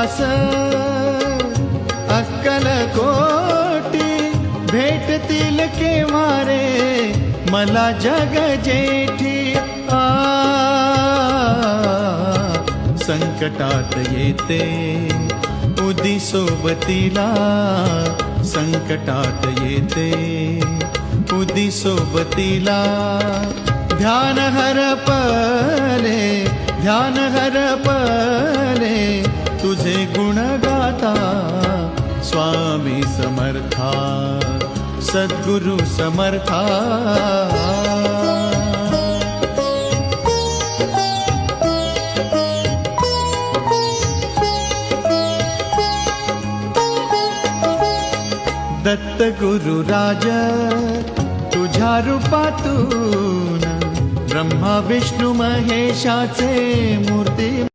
वास अक्कलकोटी भेटतील केव्हा रे मला जग जेठी संकटात येते उदी सोबतीला संकटात येते उदी सोबतीला ध्यान हरपले तुझे गुण गाता स्वामी समर्था सद्गुरु समर्था दत्त गुरुराज तुझ्या रूपातून ब्रह्मा विष्णू महेशाचे मूर्ती